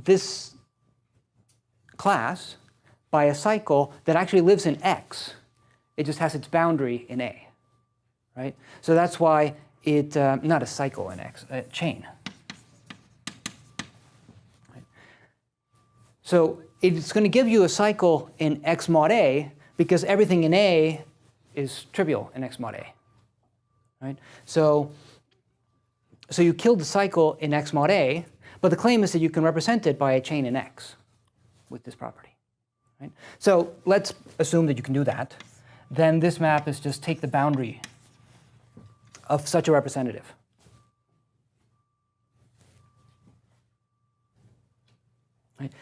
this class by a cycle that actually lives in X. It just has its boundary in A, right? So that's why it, not a cycle in X, a chain. Right? So it's going to give you a cycle in X mod A because everything in A is trivial in X mod A, right? So you killed the cycle in X mod A, but the claim is that you can represent it by a chain in X with this property, right? So let's assume that you can do that. Then this map is just take the boundary of such a representative. Right?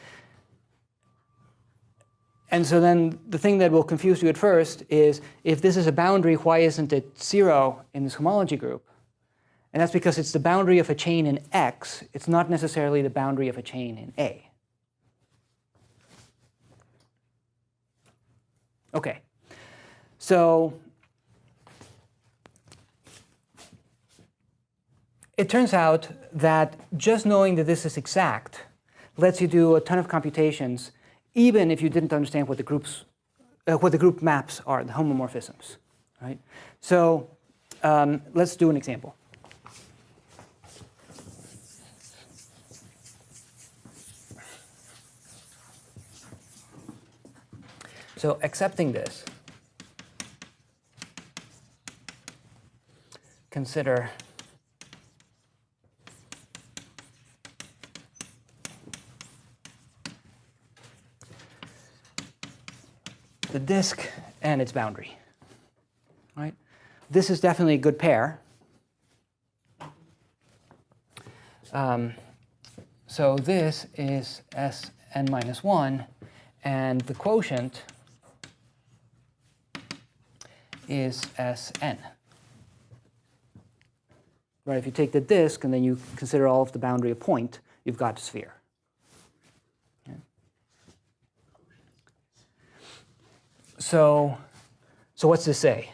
And so then the thing that will confuse you at first is if this is a boundary, why isn't it 0 in this homology group? And that's because it's the boundary of a chain in X. It's not necessarily the boundary of a chain in A. OK. So it turns out that just knowing that this is exact lets you do a ton of computations, even if you didn't understand what the group maps are, the homomorphisms. Right? So let's do an example. So accepting this, consider the disk and its boundary. Right? This is definitely a good pair. So this is Sn minus 1, and the quotient is Sn. Right, if you take the disk and then you consider all of the boundary a point, you've got a sphere. Okay. So what's this say?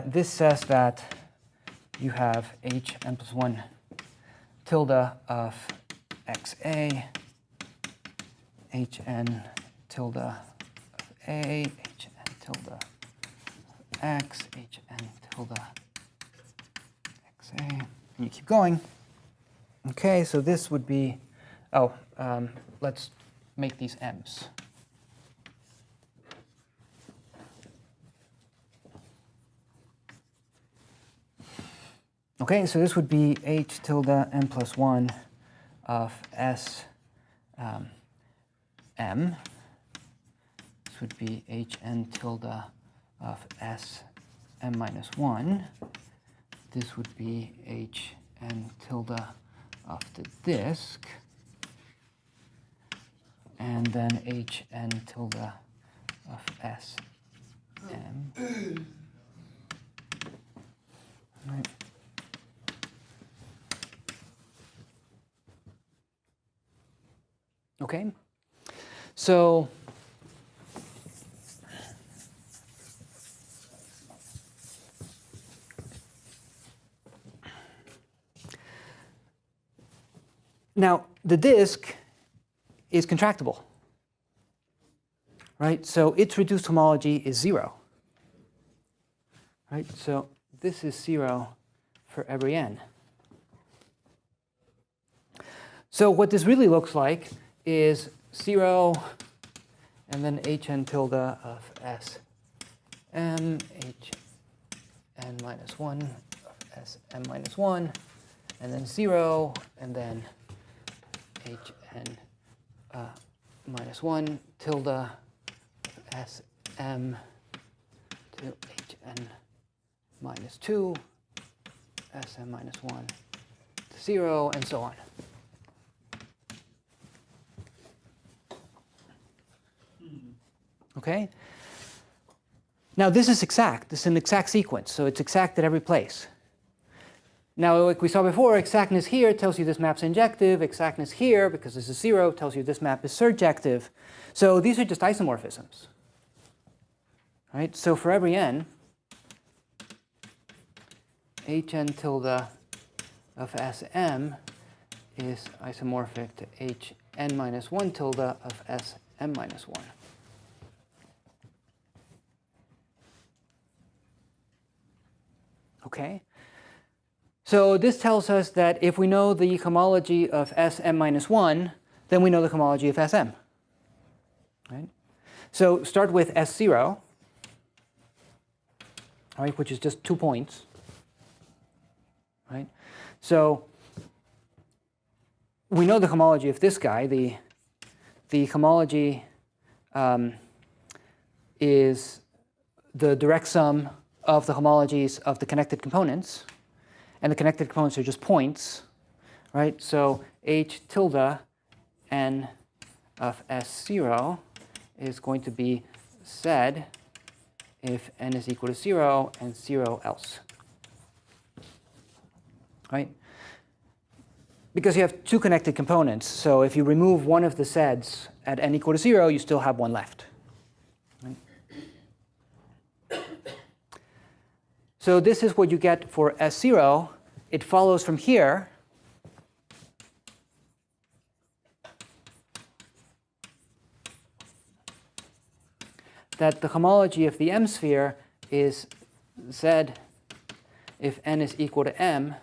This says that you have Hn plus 1 tilde of xa, Hn tilde of A, Hn tilde of x, Hn tilde xa, and you keep going. Okay, so this would be, let's make these m's. Okay, so this would be h tilde m plus 1 of s m. This would be hn tilde of s m minus 1. This would be hn tilde of the disk. And then hn tilde of s m. Right. Okay, so now the disk is contractible, right? So its reduced homology is 0, right? So this is 0 for every n. So what this really looks like is 0 and then hn tilde of s m, hn minus 1 of s m minus 1, and then 0, and then hn minus 1 tilde of s m to hn minus 2, s m minus 1 to 0, and so on. Okay? Now this is exact. This is an exact sequence, so it's exact at every place. Now, like we saw before, exactness here tells you this map's injective. Exactness here, because this is 0, tells you this map is surjective. So these are just isomorphisms. Right? So for every n, hn tilde of sm is isomorphic to hn minus 1 tilde of sm minus 1. Okay? So this tells us that if we know the homology of Sm minus 1, then we know the homology of Sm. Right? So start with S0, right, which is just 2 points. Right? So we know the homology of this guy. The homology is the direct sum of the homologies of the connected components. And the connected components are just points, right? So h tilde n of S0 is going to be said if n is equal to 0 and 0 else, right? Because you have 2 connected components, so if you remove one of the seds at n equal to 0, you still have one left. Right? So this is what you get for S0. It follows from here that the homology of the M sphere is Z if n is equal to m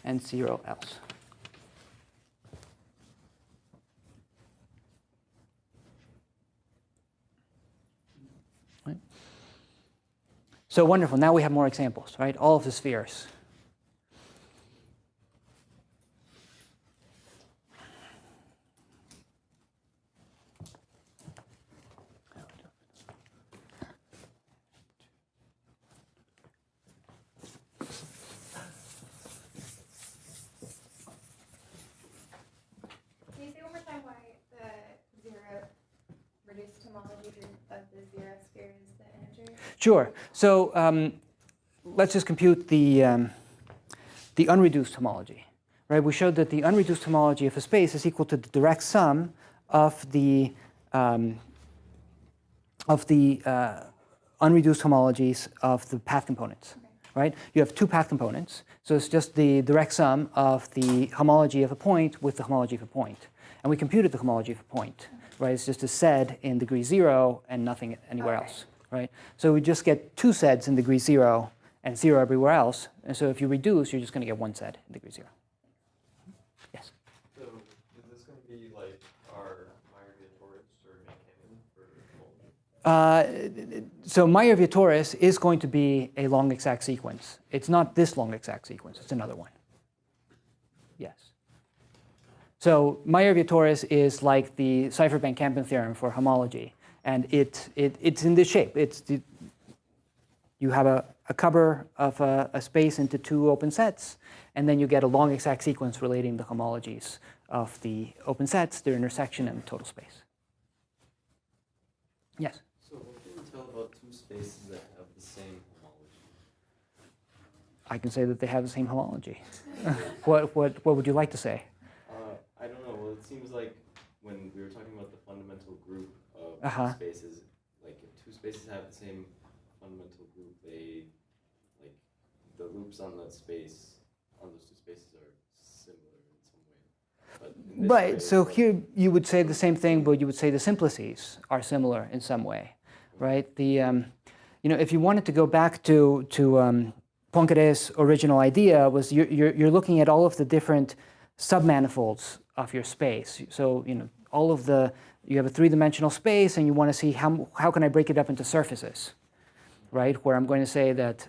and 0 else. Right? So wonderful. Now we have more examples, right? All of the spheres. Can you say one more time why the zero reduced homology group of the zero sphere is the integer? Sure. So let's just compute the unreduced homology. Right? We showed that the unreduced homology of a space is equal to the direct sum of the unreduced homologies of the path components. Right? You have 2 path components, so it's just the direct sum of the homology of a point with the homology of a point. And we computed the homology of a point. Right? It's just a sed in degree 0 and nothing anywhere else. Right? So we just get 2 seds in degree 0 and 0 everywhere else. And so if you reduce, you're just going to get 1 sed in degree 0. Yes? So is this going to be like our Meyer-Torres or McKinnon for homology? So Meyer-Vitoris is going to be a long exact sequence. It's not this long exact sequence. It's another one. Yes. So Meyer-Vitoris is like the Seifert-Van-Kampen theorem for homology. And it's in this shape. You have a cover of a space into two open sets, and then you get a long exact sequence relating the homologies of the open sets, their intersection, and the total space. Yes? So what can you tell about two spaces that have the same homology? I can say that they have the same homology. What would you like to say? I don't know. Well, it seems like when we were talking about the fundamental group of spaces, like if two spaces have the same fundamental group, they like the loops on that space on those two spaces are similar in some way. But in this Right. way, So here you would say the same thing, but you would say the simplices are similar in some way, right? If you wanted to go back to Poincaré's original idea, was you're looking at all of the different submanifolds of your space. So you have a three-dimensional space, and you want to see how can I break it up into surfaces, right? Where I'm going to say that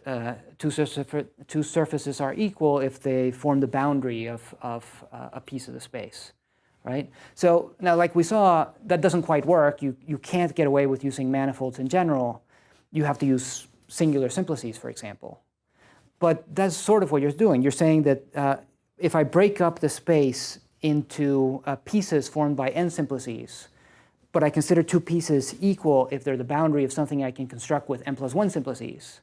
two surfaces are equal if they form the boundary of a piece of the space, right? So now, like we saw, that doesn't quite work. You can't get away with using manifolds in general. You have to use singular simplices, for example. But that's sort of what you're doing. You're saying that if I break up the space into pieces formed by n simplices, but I consider two pieces equal if they're the boundary of something I can construct with n+1 simplices,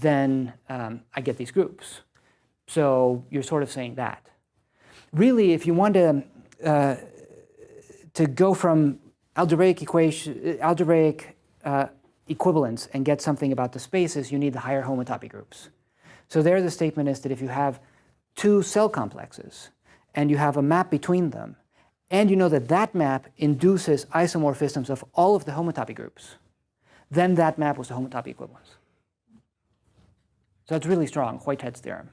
then I get these groups. So you're sort of saying that. Really, if you want to go from algebraic equivalence and get something about the spaces, you need the higher homotopy groups. So there the statement is that if you have two cell complexes and you have a map between them, and you know that that map induces isomorphisms of all of the homotopy groups, then that map was the homotopy equivalence. So it's really strong, Whitehead's theorem.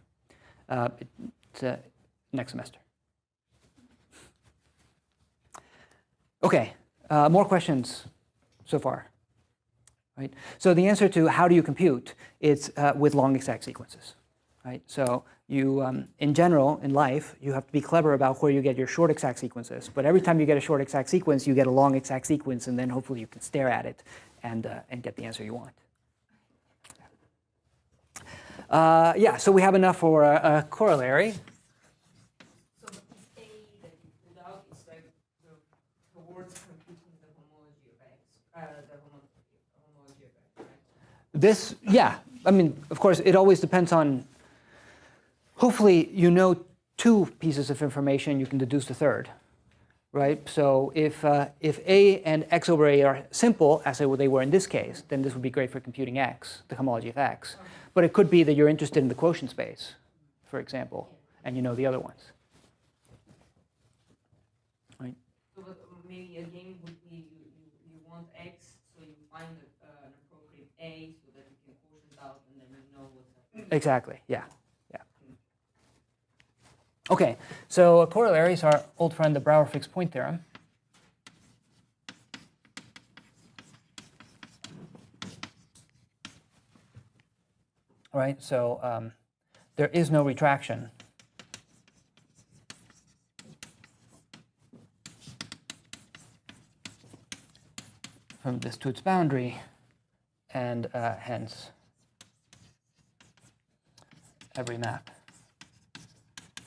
It's next semester. Okay, more questions so far? Right? So the answer to how do you compute, it's with long exact sequences. Right? So you, in general, in life, you have to be clever about where you get your short exact sequences. But every time you get a short exact sequence, you get a long exact sequence, and then hopefully you can stare at it and get the answer you want. Yeah, so we have enough for a corollary. So this A that you pulled out is like towards computing the homology of X, the homology of X, right? This, yeah, I mean, of course, it always depends on, hopefully you know two pieces of information, you can deduce the third, right? So if A and X over A are simple, as they were in this case, then this would be great for computing X, the homology of X. But it could be that you're interested in the quotient space, for example, and you know the other ones. Right? So maybe a game would be you want X, so you find an appropriate A so that you can quotient out and then you know what's happening. Exactly, yeah. Okay, so a corollary is our old friend, the Brouwer fixed point theorem. Right, so there is no retraction. From this to its boundary, and hence every map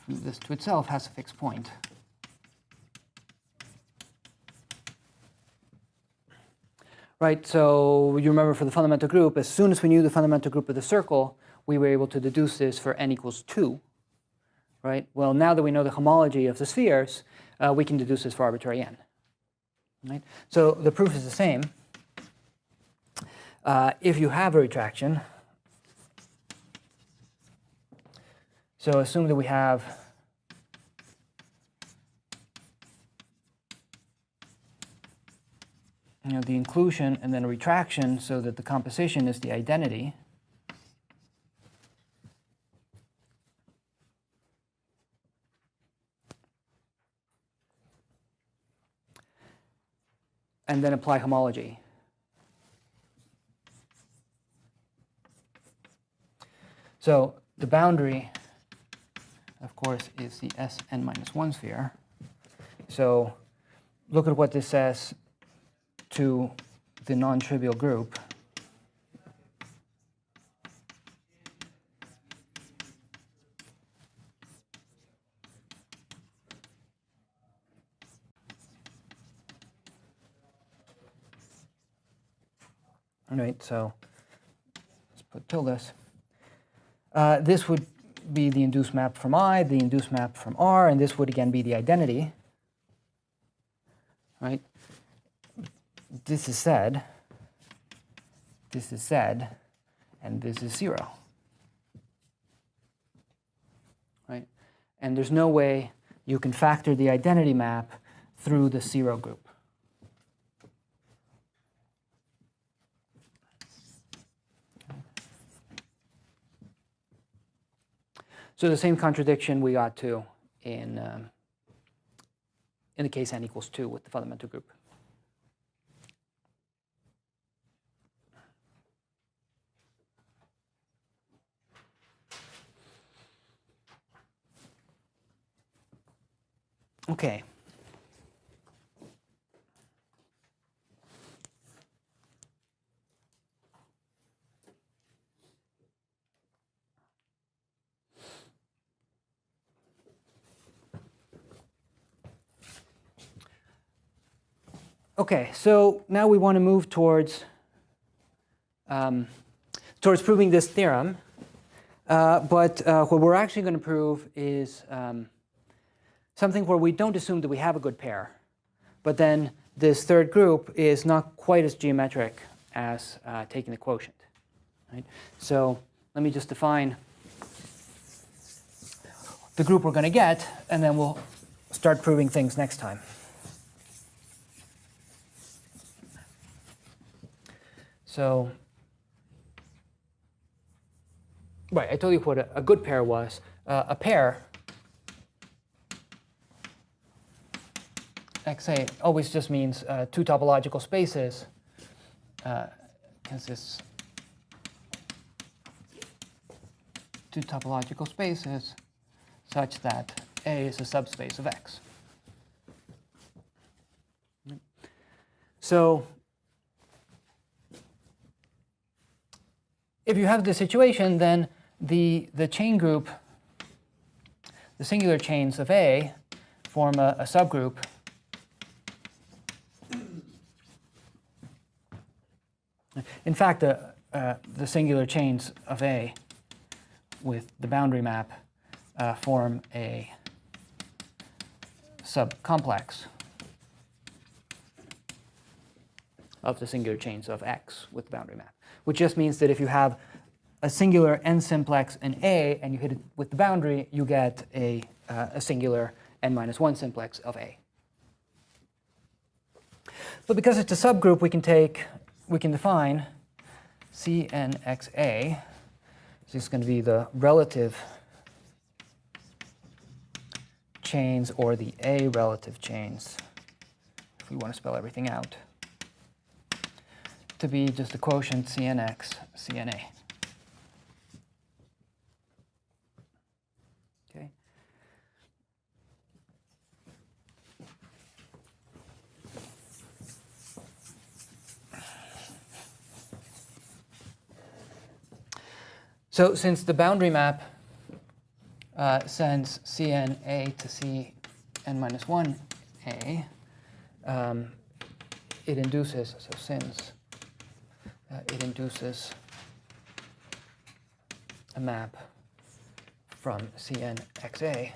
from this to itself has a fixed point. Right, so you remember for the fundamental group, as soon as we knew the fundamental group of the circle, we were able to deduce this for n equals 2. Right? Well, now that we know the homology of the spheres, we can deduce this for arbitrary n. Right? So the proof is the same. If you have a retraction, so assume that we have the inclusion and then a retraction so that the composition is the identity. And then apply homology. So the boundary, of course, is the Sn minus 1 sphere. So look at what this says to the non-trivial group. All right, so let's put tildes. This would be the induced map from I, the induced map from R, and this would again be the identity. Right? This is said, and this is 0. Right? And there's no way you can factor the identity map through the 0 group. So the same contradiction we got to in the case n equals 2 with the fundamental group. Okay. Okay, so now we want to move towards proving this theorem. But what we're actually going to prove is something where we don't assume that we have a good pair, but then this third group is not quite as geometric as taking the quotient. Right? So let me just define the group we're going to get, and then we'll start proving things next time. So, right, I told you what a good pair was. A pair, XA, always just means two topological spaces consists two topological spaces such that A is a subspace of X. So if you have this situation, then the chain group, the singular chains of A, form a subgroup in fact, the singular chains of A with the boundary map form a subcomplex of the singular chains of X with the boundary map, which just means that if you have a singular n-simplex in A and you hit it with the boundary, you get a singular n-1 simplex of A. But because it's a subgroup, we can define Cnxa. This is going to be the relative chains or the A relative chains, if we want to spell everything out, to be just the quotient Cnx, Cna. Okay. So since the boundary map sends Cna to Cn-1a, it induces, so since it induces a map from Cnxa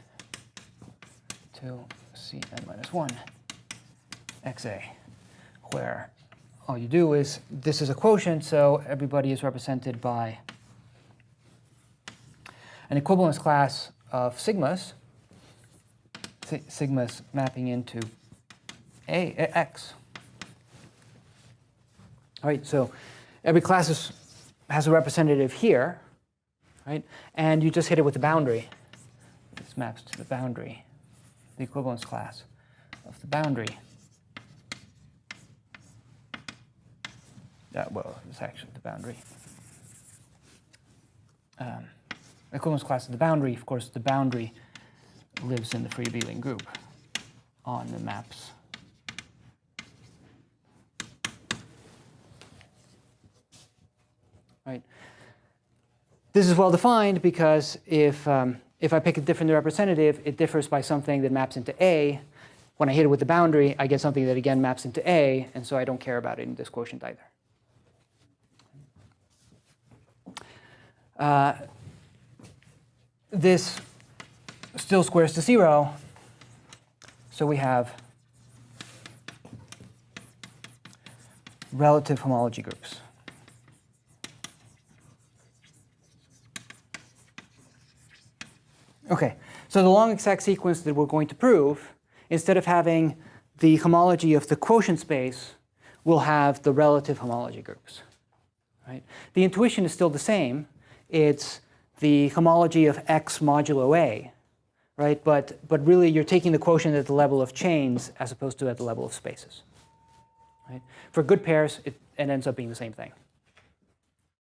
to Cn-1xa, where all you do is, this is a quotient, so everybody is represented by an equivalence class of sigmas, sigmas mapping into X. All right, so every class has a representative here, right? And you just hit it with the boundary. This maps to the boundary, the equivalence class of the boundary. Well, it's actually the boundary. equivalence class of the boundary. Of course, the boundary lives in the free abelian group on the maps. Right. This is well defined because if I pick a different representative, it differs by something that maps into A. When I hit it with the boundary, I get something that again maps into A, and so I don't care about it in this quotient either. This still squares to 0, so we have relative homology groups. Okay, so the long exact sequence that we're going to prove, instead of having the homology of the quotient space, we'll have the relative homology groups. Right? The intuition is still the same. It's the homology of X modulo A, right? But really, you're taking the quotient at the level of chains as opposed to at the level of spaces. Right? For good pairs, it ends up being the same thing.